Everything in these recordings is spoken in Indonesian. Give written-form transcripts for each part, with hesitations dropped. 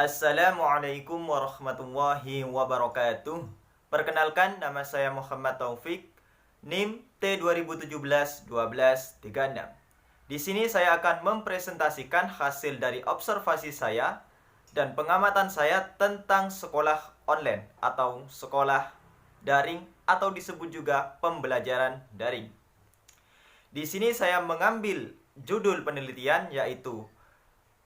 Assalamualaikum warahmatullahi wabarakatuh. Perkenalkan, nama saya Muhammad Taufik, NIM T2017-1236. Di sini saya akan mempresentasikan hasil dari observasi saya dan pengamatan saya tentang sekolah online atau sekolah daring atau disebut juga pembelajaran daring. Di sini saya mengambil judul penelitian yaitu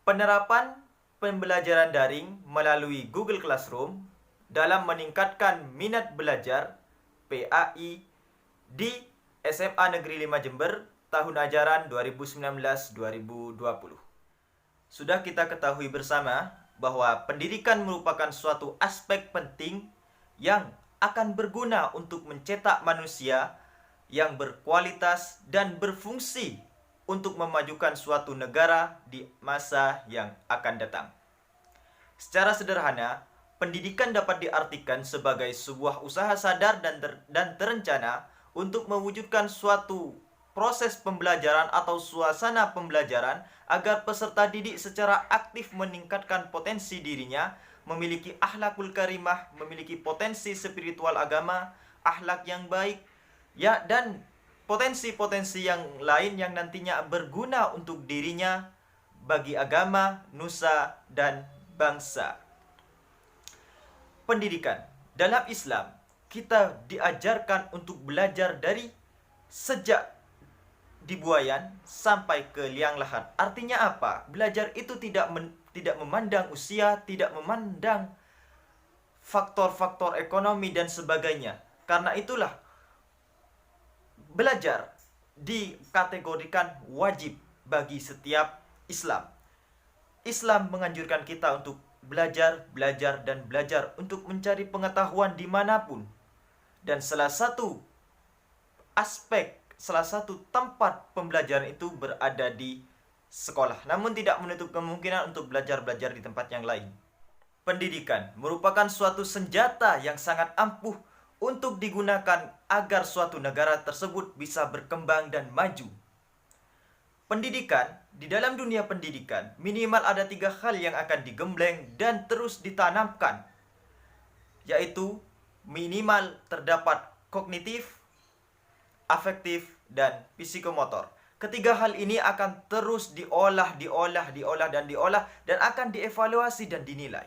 penerapan pembelajaran daring melalui Google Classroom dalam meningkatkan minat belajar PAI di SMA Negeri 5 Jember tahun ajaran 2019-2020. Sudah kita ketahui bersama bahwa pendidikan merupakan suatu aspek penting yang akan berguna untuk mencetak manusia yang berkualitas dan berfungsi untuk memajukan suatu negara di masa yang akan datang. Secara sederhana, pendidikan dapat diartikan sebagai sebuah usaha sadar dan terencana untuk mewujudkan suatu proses pembelajaran atau suasana pembelajaran agar peserta didik secara aktif meningkatkan potensi dirinya, memiliki akhlakul karimah, memiliki potensi spiritual agama, akhlak yang baik, dan potensi-potensi yang lain yang nantinya berguna untuk dirinya, bagi agama, nusa, dan bangsa. Pendidikan. Dalam Islam, kita diajarkan untuk belajar dari sejak dibuayan sampai ke liang lahat. Artinya apa? Belajar itu tidak memandang usia, tidak memandang faktor-faktor ekonomi dan sebagainya. Karena itulah belajar dikategorikan wajib bagi setiap Islam. Islam menganjurkan kita untuk belajar untuk mencari pengetahuan dimanapun. Dan salah satu tempat pembelajaran itu berada di sekolah. Namun tidak menutup kemungkinan untuk belajar di tempat yang lain. Pendidikan merupakan suatu senjata yang sangat ampuh untuk digunakan agar suatu negara tersebut bisa berkembang dan maju. Pendidikan, di dalam dunia pendidikan, minimal ada 3 hal yang akan digembleng dan terus ditanamkan, yaitu minimal terdapat kognitif, afektif, dan psikomotor. Ketiga hal ini akan terus diolah dan akan dievaluasi dan dinilai.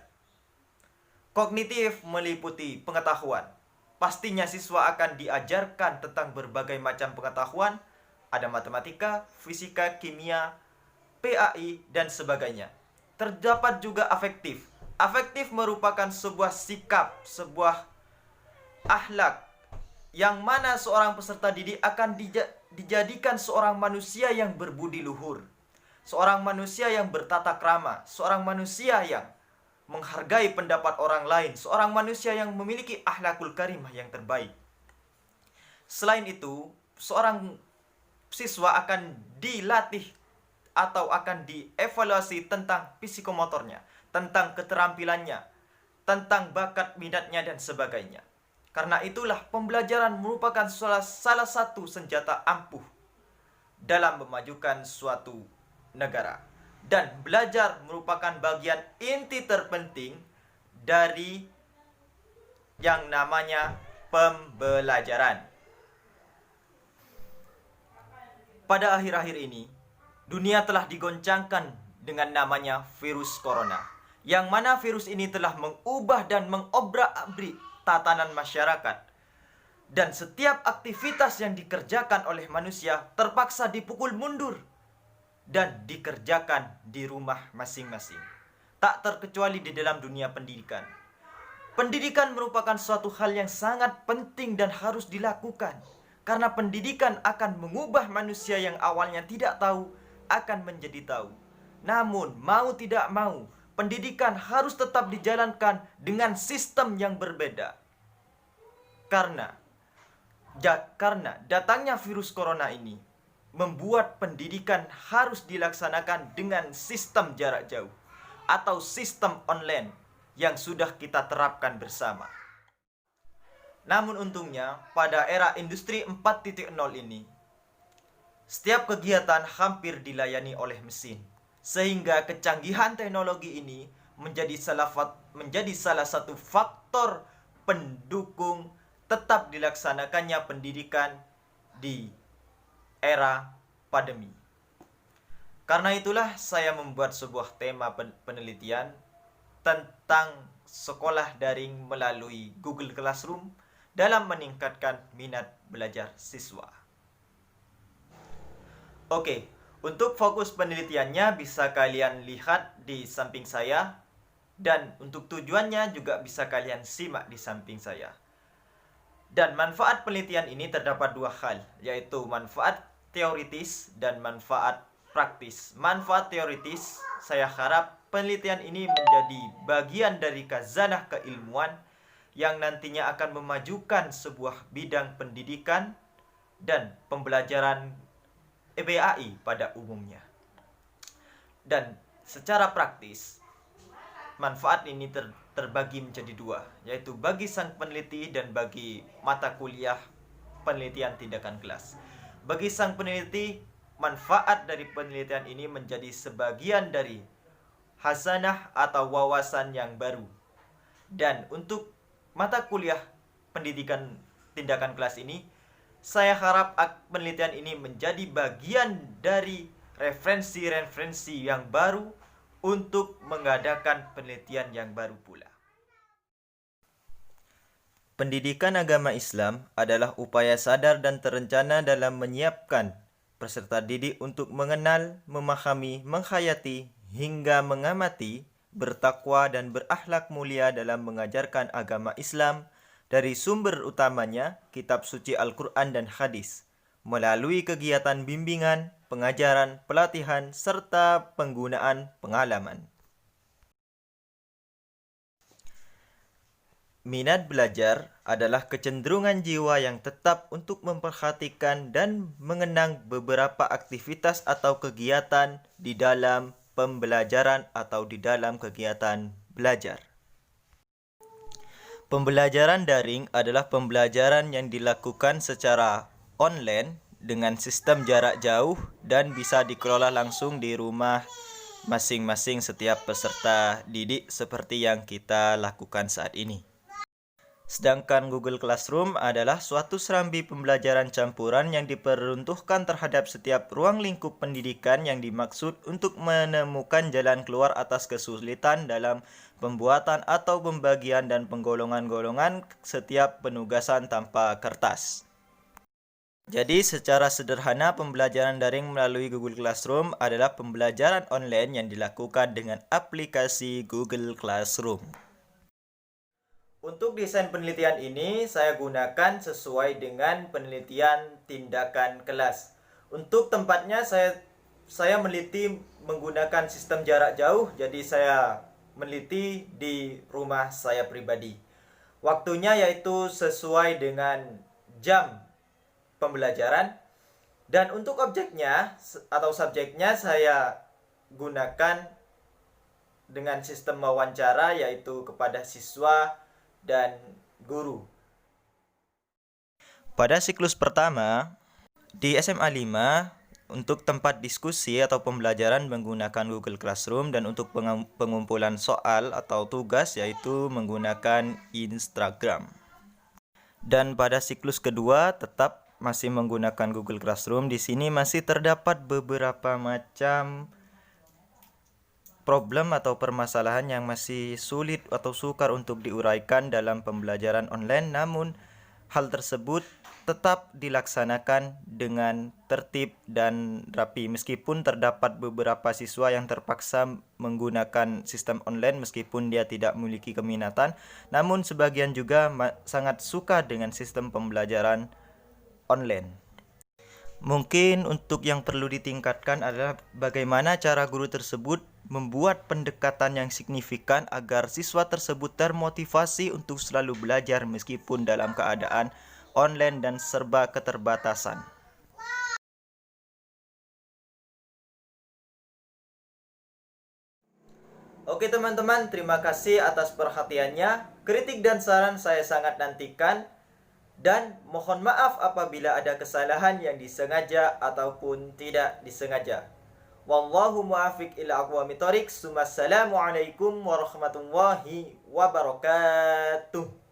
Kognitif meliputi pengetahuan. Pastinya siswa akan diajarkan tentang berbagai macam pengetahuan, ada matematika, fisika, kimia, PAI, dan sebagainya. Terdapat juga afektif. Afektif merupakan sebuah sikap, sebuah akhlak, yang mana seorang peserta didik akan dijadikan seorang manusia yang berbudi luhur, seorang manusia yang bertata krama, seorang manusia yang menghargai pendapat orang lain, seorang manusia yang memiliki akhlakul karimah yang terbaik. Selain itu, seorang siswa akan dilatih atau akan dievaluasi tentang psikomotornya, tentang keterampilannya, tentang bakat minatnya dan sebagainya. Karena itulah pembelajaran merupakan salah satu senjata ampuh dalam memajukan suatu negara. Dan belajar merupakan bagian inti terpenting dari yang namanya pembelajaran. Pada akhir-akhir ini, dunia telah digoncangkan dengan namanya virus corona, yang mana virus ini telah mengubah dan mengobrak-abrik tatanan masyarakat. Dan setiap aktivitas yang dikerjakan oleh manusia terpaksa dipukul mundur dan dikerjakan di rumah masing-masing. Tak terkecuali di dalam dunia pendidikan. Pendidikan merupakan suatu hal yang sangat penting dan harus dilakukan. Karena pendidikan akan mengubah manusia yang awalnya tidak tahu akan menjadi tahu. Namun mau tidak mau, pendidikan harus tetap dijalankan dengan sistem yang berbeda. Karena datangnya virus corona ini membuat pendidikan harus dilaksanakan dengan sistem jarak jauh atau sistem online yang sudah kita terapkan bersama. Namun untungnya pada era industri 4.0 ini, setiap kegiatan hampir dilayani oleh mesin. Sehingga kecanggihan teknologi ini menjadi salah satu faktor pendukung tetap dilaksanakannya pendidikan di era pandemi. Karena itulah saya membuat sebuah tema penelitian tentang sekolah daring melalui Google Classroom dalam meningkatkan minat belajar siswa. Oke, untuk fokus penelitiannya bisa kalian lihat di samping saya, dan untuk tujuannya juga bisa kalian simak di samping saya. Dan manfaat penelitian ini terdapat dua hal, yaitu manfaat teoritis dan manfaat praktis. Manfaat teoritis, saya harap penelitian ini menjadi bagian dari khazanah keilmuan yang nantinya akan memajukan sebuah bidang pendidikan dan pembelajaran EBAI pada umumnya. Dan secara praktis, manfaat ini terbagi menjadi dua, yaitu bagi sang peneliti dan bagi mata kuliah penelitian tindakan kelas. Bagi sang peneliti, manfaat dari penelitian ini menjadi sebagian dari khazanah atau wawasan yang baru. Dan untuk mata kuliah pendidikan tindakan kelas ini, saya harap penelitian ini menjadi bagian dari referensi-referensi yang baru untuk mengadakan penelitian yang baru pula. Pendidikan agama Islam adalah upaya sadar dan terencana dalam menyiapkan peserta didik untuk mengenal, memahami, menghayati, hingga mengamati, bertakwa dan berakhlak mulia dalam mengajarkan agama Islam dari sumber utamanya, kitab suci Al-Quran dan hadis, melalui kegiatan bimbingan, pengajaran, pelatihan, serta penggunaan pengalaman. Minat belajar adalah kecenderungan jiwa yang tetap untuk memperhatikan dan mengenang beberapa aktivitas atau kegiatan di dalam pembelajaran atau di dalam kegiatan belajar. Pembelajaran daring adalah pembelajaran yang dilakukan secara online dengan sistem jarak jauh dan bisa dikelola langsung di rumah masing-masing setiap peserta didik seperti yang kita lakukan saat ini. Sedangkan Google Classroom adalah suatu serambi pembelajaran campuran yang diperuntukkan terhadap setiap ruang lingkup pendidikan yang dimaksud untuk menemukan jalan keluar atas kesulitan dalam pembuatan atau pembagian dan penggolongan-golongan setiap penugasan tanpa kertas. Jadi secara sederhana pembelajaran daring melalui Google Classroom adalah pembelajaran online yang dilakukan dengan aplikasi Google Classroom. Untuk desain penelitian ini saya gunakan sesuai dengan penelitian tindakan kelas. Untuk tempatnya saya meneliti menggunakan sistem jarak jauh, jadi saya meneliti di rumah saya pribadi. Waktunya yaitu sesuai dengan jam pembelajaran, dan untuk objeknya atau subjeknya saya gunakan dengan sistem wawancara, yaitu kepada siswa dan guru. Pada siklus pertama di SMA 5, untuk tempat diskusi atau pembelajaran menggunakan Google Classroom, dan untuk pengumpulan soal atau tugas yaitu menggunakan Instagram. Dan pada siklus kedua tetap masih menggunakan Google Classroom. Di sini masih terdapat beberapa macam problem atau permasalahan yang masih sulit atau sukar untuk diuraikan dalam pembelajaran online, namun hal tersebut tetap dilaksanakan dengan tertib dan rapi meskipun terdapat beberapa siswa yang terpaksa menggunakan sistem online meskipun dia tidak memiliki keminatan, namun sebagian juga sangat suka dengan sistem pembelajaran online. Mungkin untuk yang perlu ditingkatkan adalah bagaimana cara guru tersebut membuat pendekatan yang signifikan agar siswa tersebut termotivasi untuk selalu belajar meskipun dalam keadaan online dan serba keterbatasan. Oke teman-teman, terima kasih atas perhatiannya. Kritik dan saran saya sangat nantikan. Dan mohon maaf apabila ada kesalahan yang disengaja ataupun tidak disengaja. Wallahu muafiq ila aqwamit thoriq. Assalamualaikum warahmatullahi wabarakatuh.